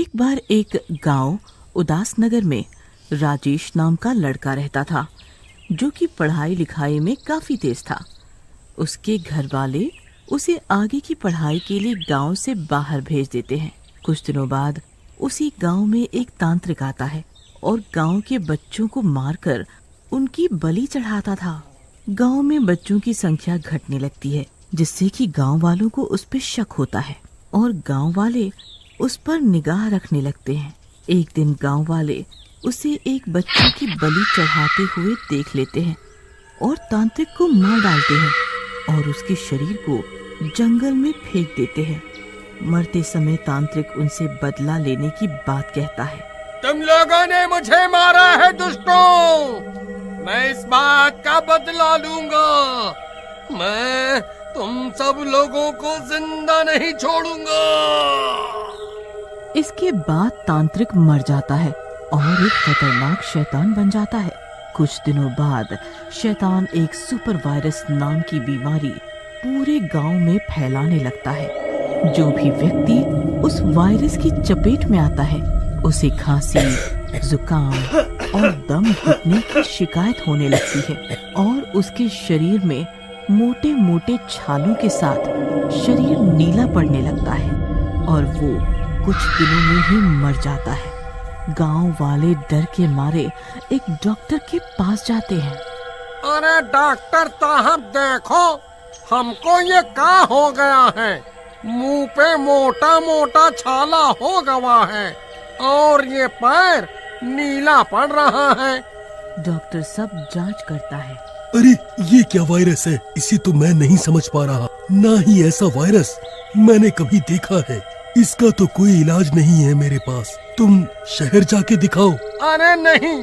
एक बार एक गांव उदासनगर में राजेश नाम का लड़का रहता था, जो कि पढ़ाई लिखाई में काफी तेज था। उसके घर वाले उसे आगे की पढ़ाई के लिए गांव से बाहर भेज देते हैं। कुछ दिनों बाद उसी गांव में एक तांत्रिक आता है और गांव के बच्चों को मारकर उनकी बलि चढ़ाता था। गांव में बच्चों की संख्या घटने लगती है, जिससे कि गांव वालों को उस पर शक होता है और गांव वाले उस पर निगाह रखने लगते हैं। एक दिन गांव वाले उसे एक बच्चे की बलि चढ़ाते हुए देख लेते हैं और तांत्रिक को मार डालते हैं और उसके शरीर को जंगल में फेंक देते हैं। मरते समय तांत्रिक उनसे बदला लेने की बात कहता है। तुम लोगों ने मुझे मारा है दुष्टों, मैं इस बात का बदला लूंगा। मैं तुम सब लोगों को जिंदा नहीं छोड़ूंगा। इसके बाद तांत्रिक मर जाता है और एक खतरनाक शैतान बन जाता है। कुछ दिनों बाद शैतान एक सुपर वायरस नाम की बीमारी पूरे गांव में फैलाने लगता है। जो भी व्यक्ति उस वायरस की चपेट में आता है, उसे खांसी, जुकाम और दम घुटने की शिकायत होने लगती है और उसके शरीर में मोटे मोटे छालों के साथ शरीर नीला पड़ने लगता है और वो कुछ दिनों में ही मर जाता है। गांव वाले डर के मारे एक डॉक्टर के पास जाते हैं। अरे डॉक्टर साहब देखो, हमको ये क्या हो गया है? मुंह पे मोटा मोटा छाला हो गया है और ये पैर नीला पड़ रहा है। डॉक्टर सब जांच करता है। अरे ये क्या वायरस है? इसे तो मैं नहीं समझ पा रहा। ना ही ऐसा वायरस मैंने कभी देखा है। इसका तो कोई इलाज नहीं है मेरे पास। तुम शहर जाके दिखाओ। अरे नहीं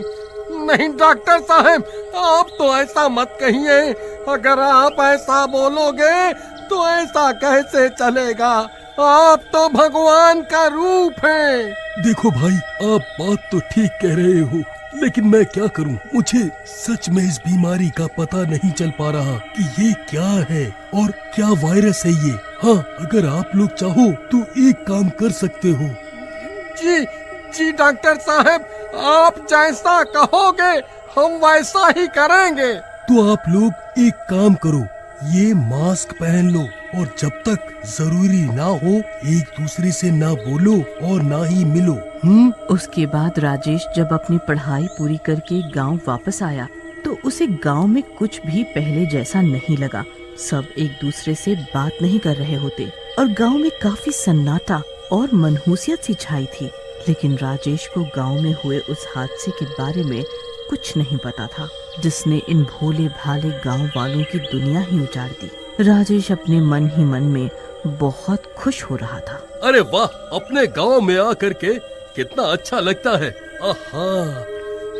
नहीं डॉक्टर साहब, आप तो ऐसा मत कहिए। अगर आप ऐसा बोलोगे तो ऐसा कैसे चलेगा? आप तो भगवान का रूप हैं। देखो भाई, आप बात तो ठीक कह रहे हो, लेकिन मैं क्या करूं? मुझे सच में इस बीमारी का पता नहीं चल पा रहा कि ये क्या है और क्या वायरस है ये। हाँ, अगर आप लोग चाहो तो एक काम कर सकते हो। जी जी डॉक्टर साहब, आप जैसा कहोगे हम वैसा ही करेंगे। तो आप लोग एक काम करो, ये मास्क पहन लो और जब तक जरूरी ना हो एक दूसरे से ना बोलो और ना ही मिलो। उसके बाद राजेश जब अपनी पढ़ाई पूरी करके गांव वापस आया तो उसे गांव में कुछ भी पहले जैसा नहीं लगा। सब एक दूसरे से बात नहीं कर रहे होते और गांव में काफी सन्नाटा और मनहूसियत सी छाई थी। लेकिन राजेश को गांव में हुए उस हादसे के बारे में कुछ नहीं पता था, जिसने इन भोले भाले गांव वालों की दुनिया ही उजाड़ दी। राजेश अपने मन ही मन में बहुत खुश हो रहा था। अरे वाह, अपने गांव में आकर के कितना अच्छा लगता है। आहा,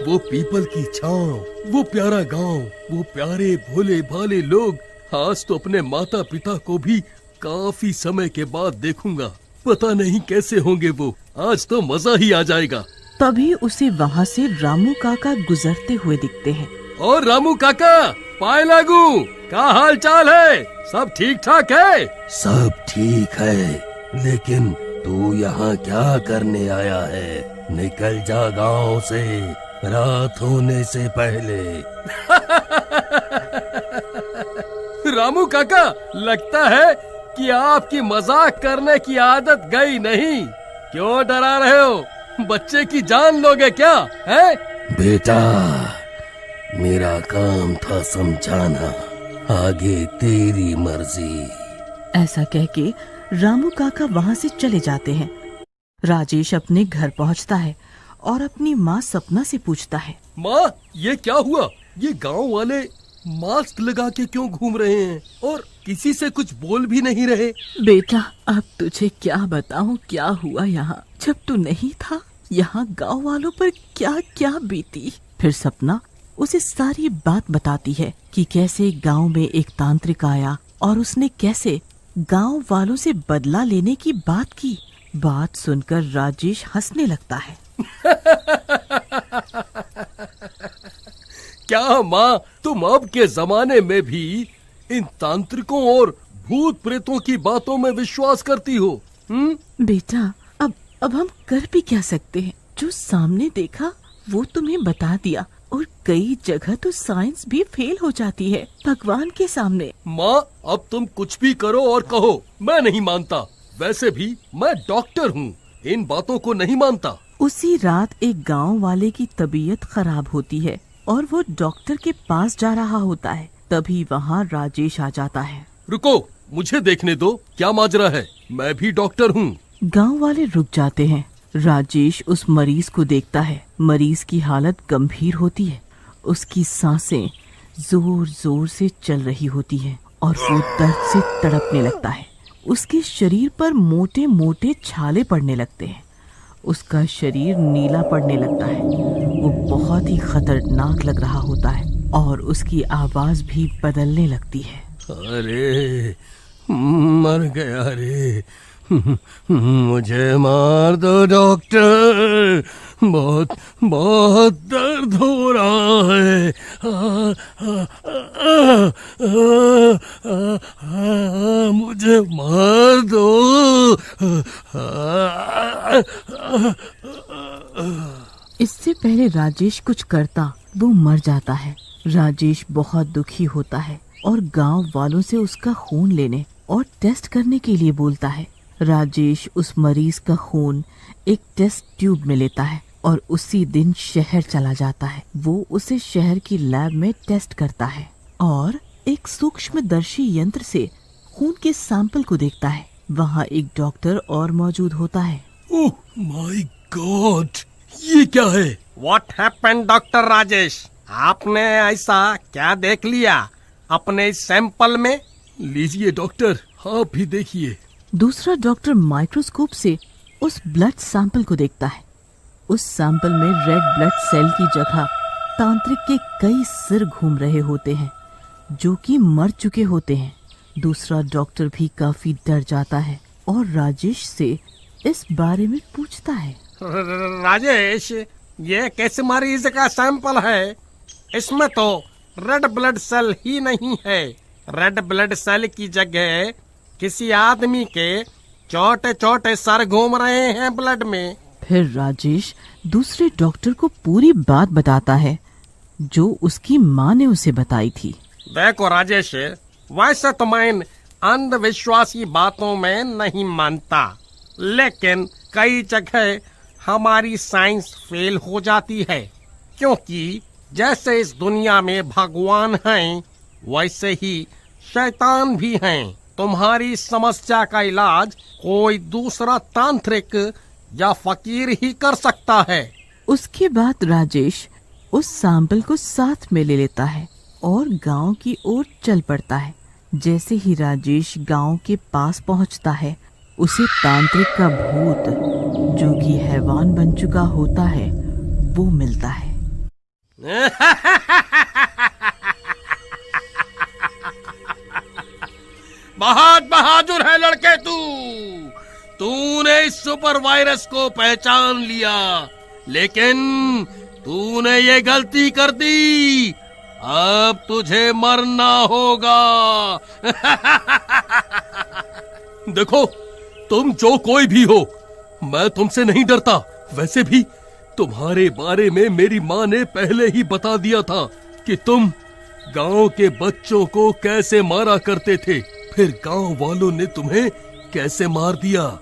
वो पीपल की छांव, वो प्यारा गांव, वो प्यारे भोले भाले लोग। आज तो अपने माता पिता को भी काफी समय के बाद देखूंगा। पता नहीं कैसे होंगे वो। आज तो मजा ही आ जाएगा। तभी उसे वहाँ से रामू काका गुजरते हुए दिखते हैं। और रामू काका, पाए लागू, क्या हाल चाल है? सब ठीक ठाक है? सब ठीक है, लेकिन तू यहाँ क्या करने आया है? निकल जा गांव से रात होने से पहले। रामू काका, लगता है कि आपकी मजाक करने की आदत गई नहीं। क्यों डरा रहे हो? बच्चे की जान लोगे क्या है? बेटा, मेरा काम था समझाना, आगे तेरी मर्जी। ऐसा कह के रामू काका वहाँ से चले जाते हैं। राजेश अपने घर पहुँचता है और अपनी माँ सपना से पूछता है। माँ, ये क्या हुआ? ये गांव वाले मास्क लगा के क्यों घूम रहे हैं और किसी से कुछ बोल भी नहीं रहे? बेटा, अब तुझे क्या बताऊं क्या हुआ यहाँ। जब तू नहीं था यहाँ गांव वालों पर क्या क्या बीती। फिर सपना उसे सारी बात बताती है कि कैसे गांव में एक तांत्रिक आया और उसने कैसे गांव वालों से बदला लेने की बात की। बात सुनकर राजेश हंसने लगता है। क्या माँ, तुम अब के जमाने में भी इन तांत्रिकों और भूत प्रेतों की बातों में विश्वास करती हो? बेटा, अब अब हम कर भी क्या सकते हैं? जो सामने देखा वो तुम्हें बता दिया, और कई जगह तो साइंस भी फेल हो जाती है भगवान के सामने। माँ, अब तुम कुछ भी करो और कहो, मैं नहीं मानता। वैसे भी मैं डॉक्टर हूँ, इन बातों को नहीं मानता। उसी रात एक गांव वाले की तबीयत खराब होती है और वो डॉक्टर के पास जा रहा होता है। तभी वहाँ राजेश आ जाता है। रुको, मुझे देखने दो, क्या माजरा है, मैं भी डॉक्टर हूँ। गांव वाले रुक जाते हैं। राजेश उस मरीज को देखता है। मरीज की हालत गंभीर होती है, उसकी सांसें जोर जोर से चल रही होती हैं और वो दर्द से तड़पने लगता है। उसके शरीर पर मोटे मोटे छाले पड़ने लगते हैं, उसका शरीर नीला पड़ने लगता है। वो बहुत ही खतरनाक लग रहा होता है और उसकी आवाज भी बदलने लगती है। अरे मर गया रे, मुझे मार दो डॉक्टर, बहुत बहुत दर्द हो रहा है। मुझे मार दो। इससे पहले राजेश कुछ करता, वो मर जाता है। राजेश बहुत दुखी होता है और गांव वालों से उसका खून लेने और टेस्ट करने के लिए बोलता है। राजेश उस मरीज का खून एक टेस्ट ट्यूब में लेता है और उसी दिन शहर चला जाता है। वो उसे शहर की लैब में टेस्ट करता है और एक सूक्ष्मदर्शी यंत्र से खून के सैंपल को देखता है। वहाँ एक डॉक्टर और मौजूद होता है। ओह माय गॉड, ये क्या है? What happened doctor Rajesh? आपने ऐसा क्या देख लिया अपने सैंपल में? लीजिए डॉक्टर, आप भी देखिए। दूसरा डॉक्टर माइक्रोस्कोप से उस ब्लड सैंपल को देखता है। उस सैंपल में रेड ब्लड सेल की जगह तांत्रिक के कई सिर घूम रहे होते हैं जो कि मर चुके होते हैं। दूसरा डॉक्टर भी काफी डर जाता है और राजेश से इस बारे में पूछता है। राजेश, ये किस मरीज का सैंपल है? इसमें तो रेड ब्लड सेल ही नहीं है। रेड ब्लड सेल की जगह किसी आदमी के छोटे छोटे सर घूम रहे हैं ब्लड में। फिर राजेश दूसरे डॉक्टर को पूरी बात बताता है जो उसकी माँ ने उसे बताई थी। देखो राजेश, वैसे तो मैं अंधविश्वासी बातों में नहीं मानता, लेकिन कई जगह हमारी साइंस फेल हो जाती है, क्योंकि जैसे इस दुनिया में भगवान हैं, वैसे ही शैतान भी हैं। तुम्हारी समस्या का इलाज कोई दूसरा तांत्रिक या फकीर ही कर सकता है। उसके बाद राजेश उस सैंपल को साथ में ले लेता है और गांव की ओर चल पड़ता है। जैसे ही राजेश गांव के पास पहुंचता है, उसे तांत्रिक का भूत जो कि हैवान बन चुका होता है वो मिलता है। बहुत बहादुर है लड़के तूने इस सुपर वायरस को पहचान लिया, लेकिन तूने ये गलती कर दी। अब तुझे मरना होगा। देखो, तुम जो कोई भी हो, मैं तुमसे नहीं डरता। वैसे भी तुम्हारे बारे में मेरी माँ ने पहले ही बता दिया था कि तुम गांव के बच्चों को कैसे मारा करते थे, फिर गांव वालों ने तुम्हें कैसे मार दिया।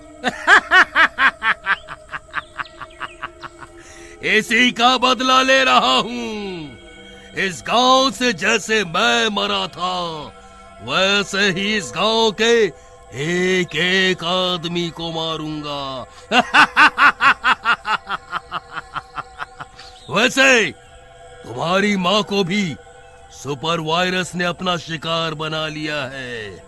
इसी का बदला ले रहा हूँ। इस गांव से जैसे मैं मरा था, वैसे ही इस गांव के एक एक आदमी को मारूंगा। वैसे तुम्हारी माँ को भी सुपर वायरस ने अपना शिकार बना लिया है।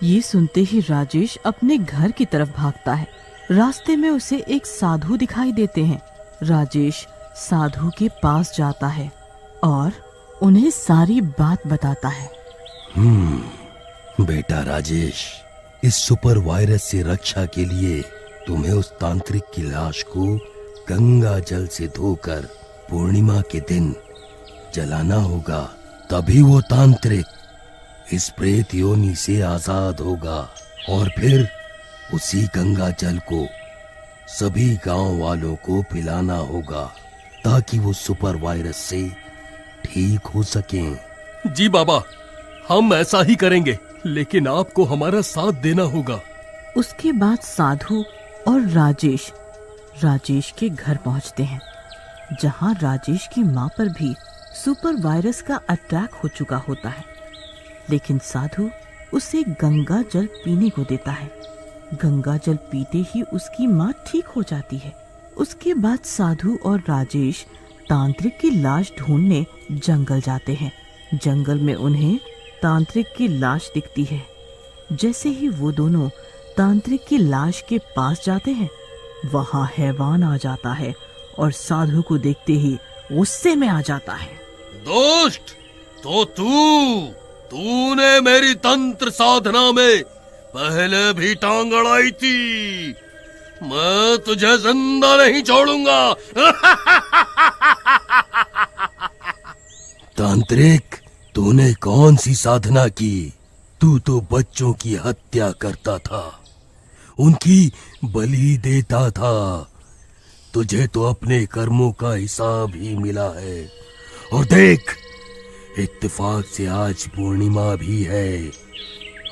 ये सुनते ही राजेश अपने घर की तरफ भागता है। रास्ते में उसे एक साधु दिखाई देते हैं। राजेश साधु के पास जाता है और उन्हें सारी बात बताता है। बेटा राजेश, इस सुपर वायरस से रक्षा के लिए तुम्हें उस तांत्रिक की लाश को गंगा जल से धोकर पूर्णिमा के दिन जलाना होगा। तभी वो तांत्रिक इस प्रेत योनि से आजाद होगा और फिर उसी गंगा जल को सभी गांव वालों को पिलाना होगा ताकि वो सुपर वायरस से ठीक हो सकें। जी बाबा, हम ऐसा ही करेंगे, लेकिन आपको हमारा साथ देना होगा। उसके बाद साधु और राजेश के घर पहुंचते हैं, जहां राजेश की मां पर भी सुपर वायरस का अटैक हो चुका होता है। लेकिन साधु उसे गंगा जल पीने को देता है। गंगा जल पीते ही उसकी मां ठीक हो जाती है। उसके बाद साधु और राजेश तांत्रिक की लाश ढूंढने जंगल जाते हैं। जंगल में उन्हें तांत्रिक की लाश दिखती है। जैसे ही वो दोनों तांत्रिक की लाश के पास जाते हैं, वहां हैवान आ जाता है और साधु को देखते ही गुस्से में आ जाता है। दोस्त, तो तूने मेरी तंत्र साधना में पहले भी टांग अड़ाई थी। मैं तुझे जिंदा नहीं छोड़ूंगा। तांत्रिक, तूने कौन सी साधना की? तू तो बच्चों की हत्या करता था, उनकी बलि देता था। तुझे तो अपने कर्मों का हिसाब ही मिला है। और देख, इत्तेफाक से आज पूर्णिमा भी है।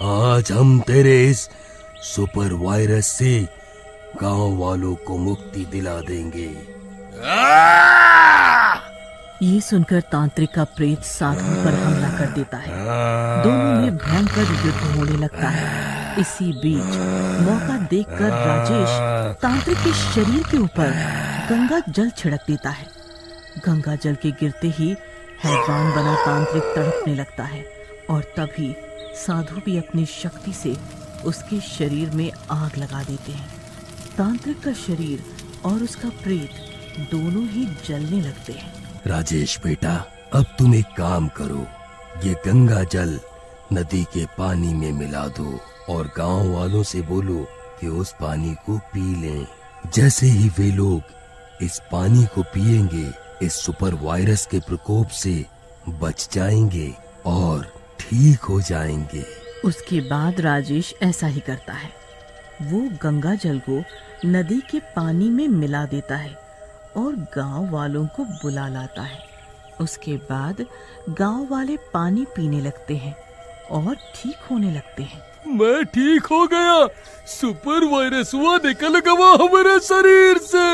आज हम तेरे इस सुपर वायरस से गांव वालों को मुक्ति दिला देंगे। ये सुनकर तांत्रिक का प्रेत साधु पर हमला कर देता है। दोनों में भयंकर युद्ध होने लगता है। इसी बीच मौका देखकर राजेश तांत्रिक के शरीर के ऊपर गंगा जल छिड़क देता है। गंगा जल के गिरते ही हैवान बना तांत्रिक तड़पने लगता है और तभी साधु भी अपनी शक्ति से उसके शरीर में आग लगा देते हैं। तांत्रिक का शरीर और उसका प्रेत दोनों ही जलने लगते हैं। राजेश बेटा, अब तुम एक काम करो, ये गंगा जल नदी के पानी में मिला दो और गांव वालों से बोलो कि उस पानी को पी लें। जैसे ही वे लोग इस पानी को पिएंगे, इस सुपर वायरस के प्रकोप से बच जाएंगे और ठीक हो जाएंगे। उसके बाद राजेश ऐसा ही करता है। वो गंगा जल को नदी के पानी में मिला देता है और गांव वालों को बुला लाता है। उसके बाद गांव वाले पानी पीने लगते हैं और ठीक होने लगते हैं। मैं ठीक हो गया। सुपर वायरस हुआ निकल गया हमारे शरीर से।